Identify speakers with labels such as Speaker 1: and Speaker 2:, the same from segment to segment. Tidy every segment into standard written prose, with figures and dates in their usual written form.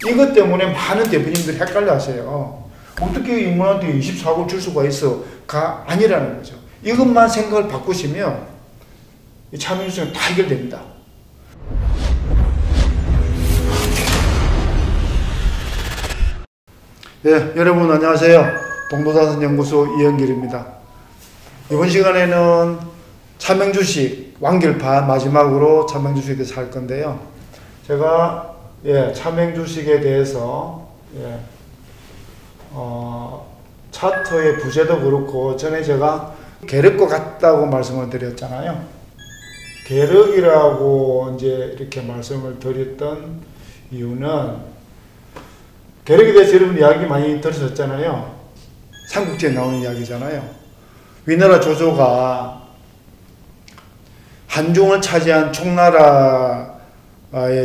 Speaker 1: 이것 때문에 많은 대표님들이 헷갈려 하세요. 어떻게 임원한테 24억을 줄 수가 있어?가 아니라는 거죠. 이것만 생각을 바꾸시면 차명주식은 다 해결됩니다. 네, 여러분 안녕하세요. 동도자산연구소 이영길입니다. 이번 시간에는 차명주식 완결판 마지막으로 차명주식에 대해서 할 건데요. 제가 차명주식에 대해서 차트의 부재도 그렇고 전에 제가 계륵과 같다고 말씀을 드렸잖아요. 계륵이라고 이제 이렇게 말씀을 드렸던 이유는 계륵에 대해서 여러분 이야기 많이 들으셨잖아요. 삼국지에 나오는 이야기잖아요. 위나라 조조가 한중을 차지한 총나라에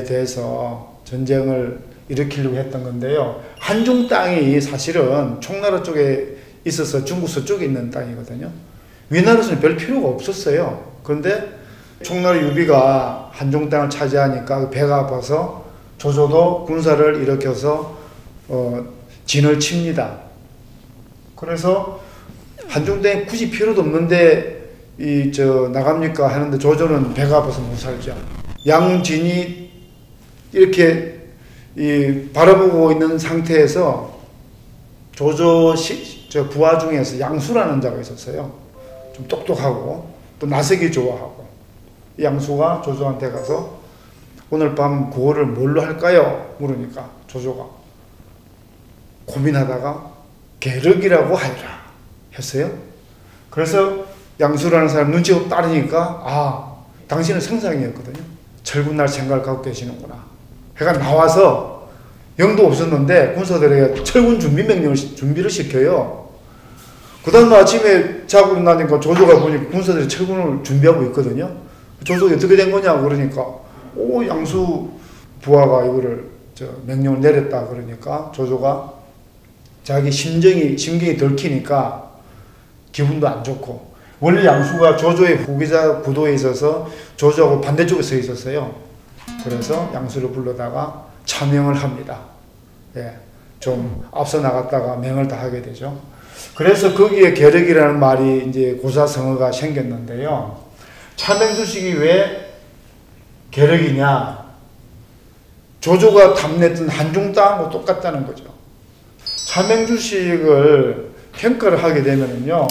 Speaker 1: 대해서 전쟁을 일으키려고 했던 건데요. 한중 땅이 사실은 총나라 쪽에 있어서 중국 서쪽에 있는 땅이거든요. 위나라에서는 별 필요가 없었어요. 그런데 총나라 유비가 한중 땅을 차지하니까 배가 아파서 조조도 군사를 일으켜서 진을 칩니다. 그래서 한중 땅에 굳이 필요도 없는데 나갑니까 하는데 조조는 배가 아파서 못 살죠. 양진이 이렇게 바라보고 있는 상태에서 조조 부하 중에서 양수라는 자가 있었어요. 좀 똑똑하고 또 나서기 좋아하고, 양수가 조조한테 가서 오늘 밤 구호를 뭘로 할까요? 물으니까 조조가 고민하다가 계륵이라고 하여라 했어요. 그래서 양수라는 사람 눈치가 빠르니까 당신은 생상이었거든요. 철군날 생각을 갖고 계시는구나. 해가 나와서 영도 없었는데 군사들에게 철군 준비 명령을 준비를 시켜요. 그 다음날 아침에 자고 일어나니까 조조가 보니까 군사들이 철군을 준비하고 있거든요. 조조가 어떻게 된 거냐 그러니까 양수 부하가 이거를 명령을 내렸다 그러니까 조조가 자기 심경이 들키니까 기분도 안 좋고, 원래 양수가 조조의 후계자 구도에 있어서 조조하고 반대쪽에 서 있었어요. 그래서 양수를 불러다가 차명을 합니다. 좀 앞서 나갔다가 명을 다 하게 되죠. 그래서 거기에 계륵이라는 말이 이제 고사성어가 생겼는데요. 차명주식이 왜 계륵이냐? 조조가 탐냈던 한중 땅하고 똑같다는 거죠. 차명주식을 평가를 하게 되면요,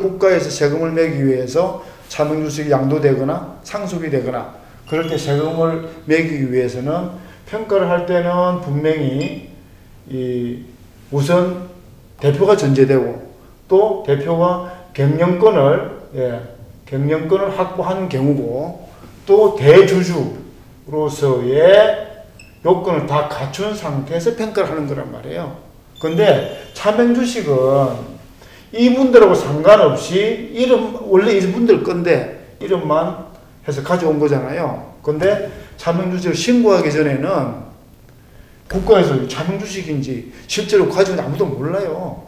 Speaker 1: 국가에서 세금을 매기 위해서 차명주식이 양도되거나 상속이 되거나 그럴 때 세금을 매기기 위해서는 평가를 할 때는 분명히 우선 대표가 전제되고 또 대표가 경영권을 확보한 경우고 또 대주주로서의 요건을 다 갖춘 상태에서 평가를 하는 거란 말이에요. 근데 차명주식은 이분들하고 상관없이 원래 이분들 건데 이름만 해서 가져온 거잖아요. 근데 차명주식을 신고하기 전에는 국가에서 차명주식인지 실제로 가지고 있는 아무도 몰라요.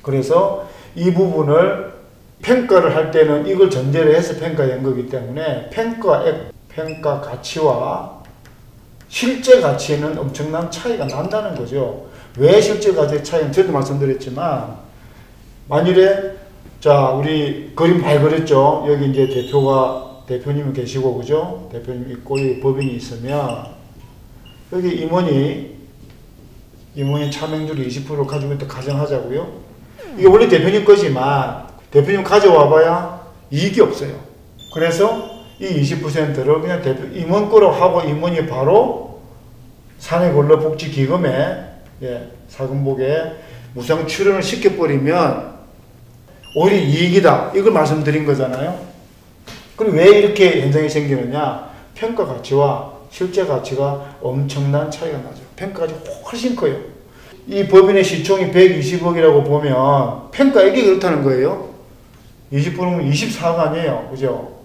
Speaker 1: 그래서 이 부분을 평가를 할 때는 이걸 전제로 해서 평가된 거기 때문에 평가 가치와 실제 가치에는 엄청난 차이가 난다는 거죠. 왜 실제 가치의 차이는 저도 말씀드렸지만, 만일에 우리 그림 잘 그렸죠. 여기 이제 대표님이 계시고, 그죠? 대표님 있고, 여기 법인이 있으면, 여기 임원이 차명주를 20% 가지고 있다 가정하자고요. 이게 원래 대표님 거지만, 대표님 가져와봐야 이익이 없어요. 그래서 이 20%를 그냥 임원 거로 하고 임원이 바로 사내근로복지기금에, 사금복에 무상 출연을 시켜버리면 오히려 이익이다. 이걸 말씀드린 거잖아요. 그럼 왜 이렇게 현상이 생기느냐? 평가 가치와 실제 가치가 엄청난 차이가 나죠. 평가 가치가 훨씬 커요. 이 법인의 시총이 120억이라고 보면 평가액이 그렇다는 거예요. 20%면 24억 아니에요. 그죠?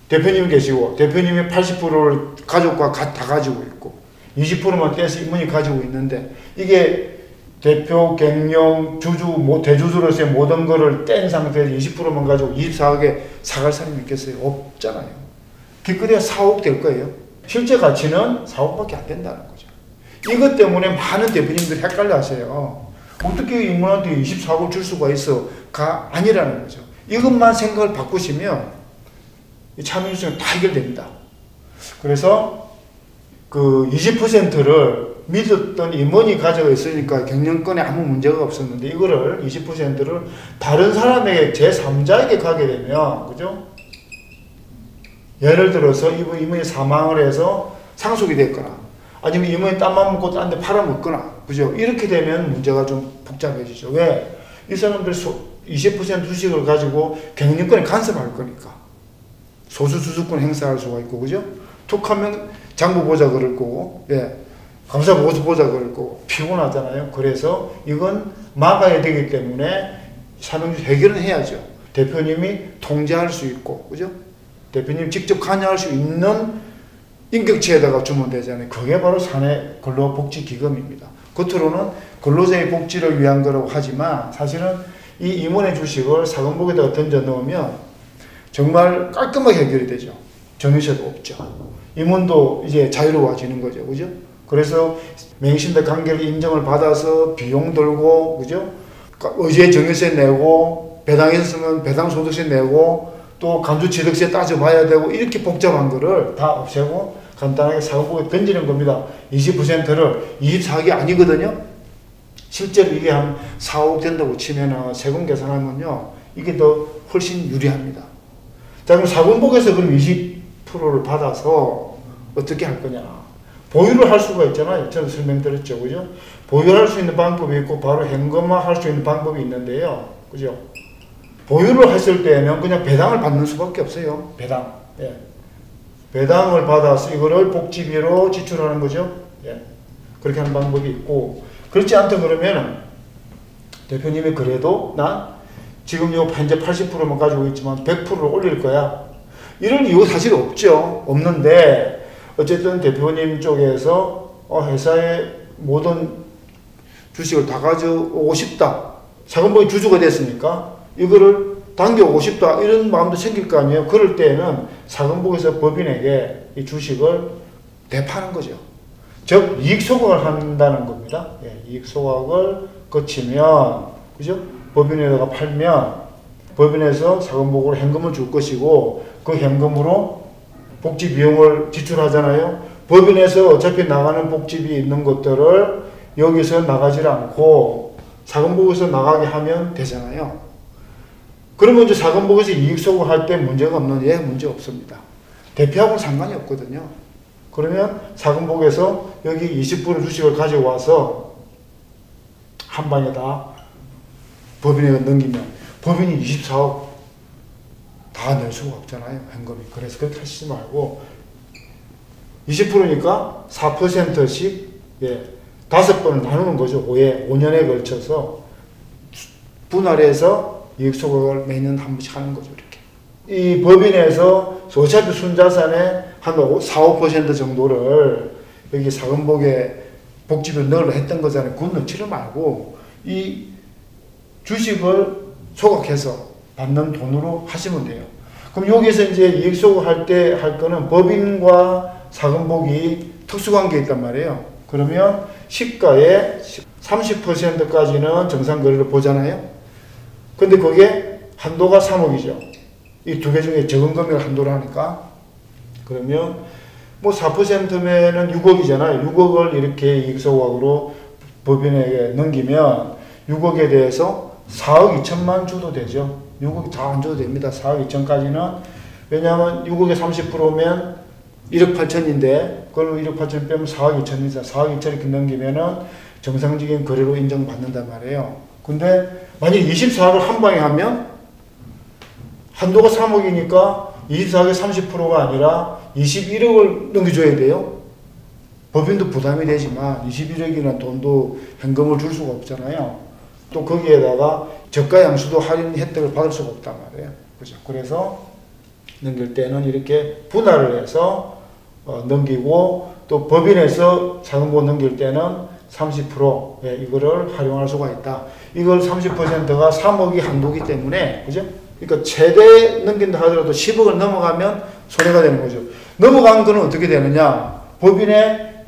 Speaker 1: 대표님이 계시고 대표님이 80%를 가족과 다 가지고 있고 20%만 떼서 임원이 가지고 있는데 이게 대표, 경영, 대주주로서의 모든 거를 뗀 상태에서 20%만 가지고 24억에 사갈 사람이 있겠어요? 없잖아요. 기껏해야 4억 될 거예요. 실제 가치는 4억밖에 안 된다는 거죠. 이것 때문에 많은 대표님들이 헷갈려 하세요. 어떻게 이분한테 24억을 줄 수가 있어?가 아니라는 거죠. 이것만 생각을 바꾸시면 차명유증은 다 해결됩니다. 그래서 그 20%를 믿었던 임원이 가지고 있으니까 경영권에 아무 문제가 없었는데 이거를 20%를 다른 사람에게 제3자에게 가게 되면 그죠? 예를 들어서 임원이 사망을 해서 상속이 됐거나 아니면 임원이 땀만 먹고 딴 데 팔아먹거나 그죠? 이렇게 되면 문제가 좀 복잡해지죠. 왜? 이 사람들 20% 주식을 가지고 경영권에 간섭할 거니까 소수 주주권 행사할 수가 있고 그죠? 툭하면 장부 보자 그럴 거고 예. 감사 보고서 보자 그럴 거고 피곤하잖아요. 그래서 이건 막아야 되기 때문에 사명주 해결은 해야죠. 대표님이 통제할 수 있고 그죠? 대표님 직접 관여할 수 있는 인격체에다가 주면 되잖아요. 그게 바로 사내 근로복지기금입니다. 겉으로는 근로자의 복지를 위한 거라고 하지만 사실은 이 임원의 주식을 사금복에다가 던져 넣으면 정말 깔끔하게 해결이 되죠. 정유세도 없죠. 임원도 이제 자유로워지는 거죠. 그죠? 그래서 맹신대 관계를 인정을 받아서 비용 들고, 그죠? 의제 정유세 내고, 배당에서 쓰면 배당 소득세 내고, 또 간주취득세 따져봐야 되고, 이렇게 복잡한 거를 다 없애고 간단하게 사금복에 던지는 겁니다. 20%를 24억이 아니거든요. 실제로 이게 한 4억 된다고 치면은 세금 계산하면요. 이게 더 훨씬 유리합니다. 자, 그럼 사금복에서 그럼 20%를 받아서 어떻게 할 거냐. 보유를 할 수가 있잖아요. 저는 설명드렸죠. 그죠? 보유할 수 있는 방법이 있고 바로 현금화 할 수 있는 방법이 있는데요. 그죠? 보유를 했을 때는 그냥 배당을 받는 수밖에 없어요. 배당. 예. 배당을 받아서 이거를 복지비로 지출하는 거죠. 예. 그렇게 하는 방법이 있고 그렇지 않다 그러면 대표님이 그래도 난 지금 요 현재 80%만 가지고 있지만 100%를 올릴 거야. 이런 이유가 사실 없죠. 없는데 어쨌든 대표님 쪽에서 회사의 모든 주식을 다 가져오고 싶다. 사금복이 주주가 됐으니까 이거를 당겨오고 싶다. 이런 마음도 생길 거 아니에요. 그럴 때는 사금복에서 법인에게 이 주식을 대파는 거죠. 즉 이익 소각을 한다는 겁니다. 예, 이익 소각을 거치면 그죠? 법인에다가 팔면 법인에서 사금복으로 현금을 줄 것이고 그 현금으로 복지 비용을 지출하잖아요. 법인에서 어차피 나가는 복지비 있는 것들을 여기서 나가지 않고 사금복에서 나가게 하면 되잖아요. 그러면 이제 사금복에서 이익 소각할 때 문제가 없는 예, 문제 없습니다. 대표하고는 상관이 없거든요. 그러면 사금복에서 여기 20% 주식을 가져와서 한 방에 다 법인에 넘기면 법인이 24억 다 낼 수가 없잖아요. 현금이. 그래서 그렇게 하시지 말고 20%니까 4%씩 예, 5번을 나누는 거죠. 5년에 걸쳐서 분할해서 이익 소각을 매년 한 번씩 하는 거죠. 이렇게. 이 법인에서 어차피 순자산의 한 4~5% 정도를 여기 사금복에 복지비를 넣으려 했던 거잖아요. 그건 넣지를 말고 이 주식을 소각해서 받는 돈으로 하시면 돼요. 그럼 여기서 이제 이익 소각할 때 할 거는 법인과 사금복이 특수관계에 있단 말이에요. 그러면 시가의 30%까지는 정상거래를 보잖아요. 근데 그게 한도가 3억이죠. 이 두 개 중에 적은 금액을 한도로 하니까. 그러면 뭐 4%면은 6억이잖아요. 6억을 이렇게 이익소각으로 법인에게 넘기면 6억에 대해서 4억 2천만 줘도 되죠. 6억이 다 안 줘도 됩니다. 4억 2천까지는. 왜냐하면 6억에 30%면 1억 8천인데 그걸 1억 8천 빼면 4억 2천이니까 4억 2천 이렇게 넘기면은 정상적인 거래로 인정받는단 말이에요. 근데 만약 24억을 한 방에 하면 한도가 3억이니까 24억의 30%가 아니라 21억을 넘겨줘야 돼요. 법인도 부담이 되지만 21억이라는 돈도 현금을 줄 수가 없잖아요. 또 거기에다가 저가 양수도 할인 혜택을 받을 수가 없단 말이에요. 그죠? 그래서 넘길 때는 이렇게 분할을 해서 넘기고 또 법인에서 사금복 넘길 때는 30% 예, 이거를 활용할 수가 있다. 이걸 30%가 3억이 한도기 때문에 그죠? 그러니까 최대 넘긴다 하더라도 10억을 넘어가면 손해가 되는 거죠. 넘어간 거는 어떻게 되느냐? 법인의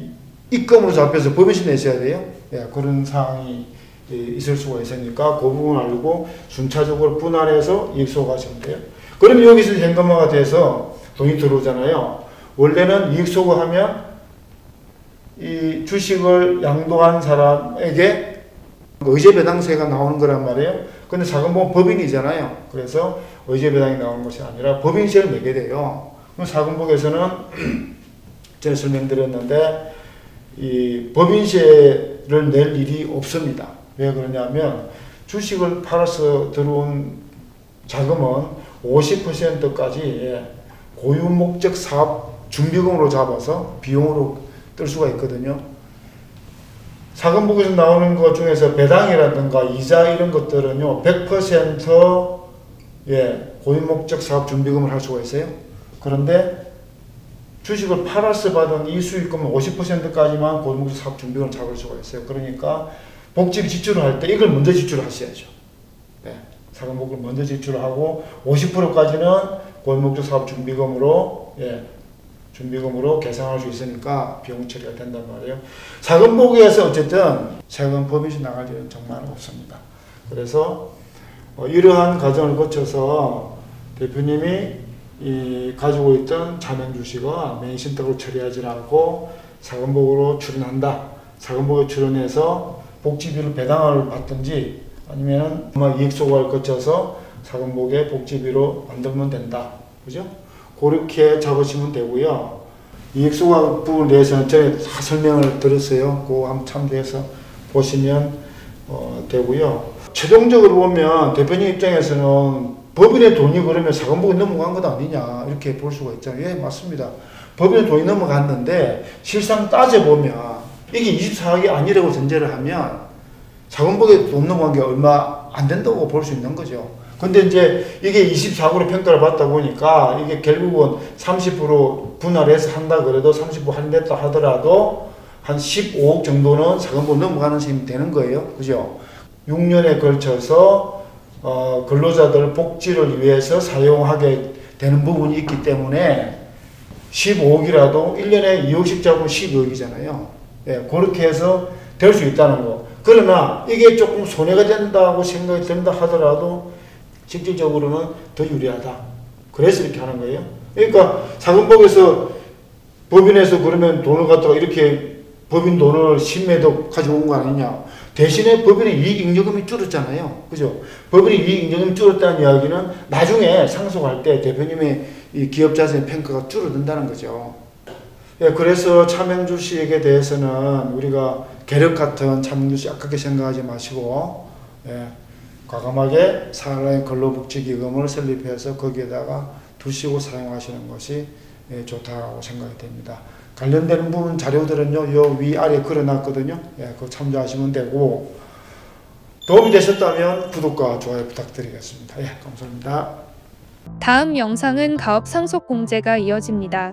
Speaker 1: 입금으로 잡혀서 법인세 내셔야 돼요. 예, 그런 상황이 있을 수가 있으니까 그 부분을 알고 순차적으로 분할해서 이익소거하시면 돼요. 그러면 여기서 현금화가 돼서 돈이 들어오잖아요. 원래는 이익소거하면 이 주식을 양도한 사람에게 의제배당세가 나오는 거란 말이에요. 근데 사금보험 법인이잖아요. 그래서 의제배당이 나오는 것이 아니라 법인세를 내게 돼요. 그럼 사금보험에서는 제가 설명드렸는데 이 법인세를 낼 일이 없습니다. 왜 그러냐면 주식을 팔아서 들어온 자금은 50%까지 고유목적 사업 준비금으로 잡아서 비용으로 뜰 수가 있거든요. 사금보험에서 나오는 것 중에서 배당이라든가 이자 이런 것들은요 100% 고유목적 사업 준비금을 할 수가 있어요. 그런데 주식을 팔아서 받은 이 수익금은 50%까지만 고유목적 사업 준비금을 잡을 수가 있어요. 그러니까 복지 지출을 할 때 이걸 먼저 지출하셔야죠. 사금보험을 먼저 지출하고 50%까지는 고유목적 사업 준비금으로 준비금으로 계산할 수 있으니까 비용 처리가 된단 말이에요. 사금보험에서 어쨌든 세금 법인세 나갈 일은 정말 없습니다. 그래서 이러한 과정을 거쳐서 대표님이 가지고 있던 자명 주식은 맹신탁으로 처리하지 않고 사금보험으로 출원한다. 사금보험에 출원해서 복지비를 배당을 받든지 아니면 이익소거를 거쳐서 사금보험에 복지비로 만들면 된다. 그죠? 그렇게 잡으시면 되고요. 이익소거 부분에 대해서는 전에 다 설명을 드렸어요. 그거 한번 참조해서 보시면 되고요. 최종적으로 보면 대표님 입장에서는 법인의 돈이 그러면 사금보험에 넘어간 것 아니냐 이렇게 볼 수가 있잖아요. 예, 맞습니다. 법인의 돈이 넘어갔는데 실상 따져보면 이게 24억이 아니라고 전제를 하면 사금보험에 돈 넘어간 게 얼마 안 된다고 볼 수 있는 거죠. 근데 이제 이게 24억으로 평가를 받다 보니까 이게 결국은 30% 분할해서 한다 그래도 30% 할인됐다 하더라도 한 15억 정도는 사금보험 넘어가는 셈이 되는 거예요. 그죠? 6년에 걸쳐서 근로자들 복지를 위해서 사용하게 되는 부분이 있기 때문에 15억이라도 1년에 2억씩 잡으면 12억이잖아요. 예, 그렇게 해서 될 수 있다는 거. 그러나 이게 조금 손해가 된다고 생각이 든다 하더라도 실질적으로는 더 유리하다. 그래서 이렇게 하는 거예요. 그러니까 사금보험에서 법인에서 그러면 돈을 갖다가 이렇게 법인 돈을 신매도 가져온 거 아니냐. 대신에 법인의 이익잉여금이 줄었잖아요. 그죠? 법인의 이익잉여금이 줄었다는 이야기는 나중에 상속할 때 대표님의 이 기업자산의 평가가 줄어든다는 거죠. 예, 그래서 차명주식에 대해서는 우리가 계력 같은 차명주식 아깝게 생각하지 마시고 과감하게 사람의 근로복지기금을 설립해서 거기에다가 두시고 사용하시는 것이 좋다고 생각이 됩니다. 관련되는 부분 자료들은요, 요 위아래 걸어놨거든요. 그거 참조하시면 되고, 도움이 되셨다면 구독과 좋아요 부탁드리겠습니다. 감사합니다.
Speaker 2: 다음 영상은 가업 상속 공제가 이어집니다.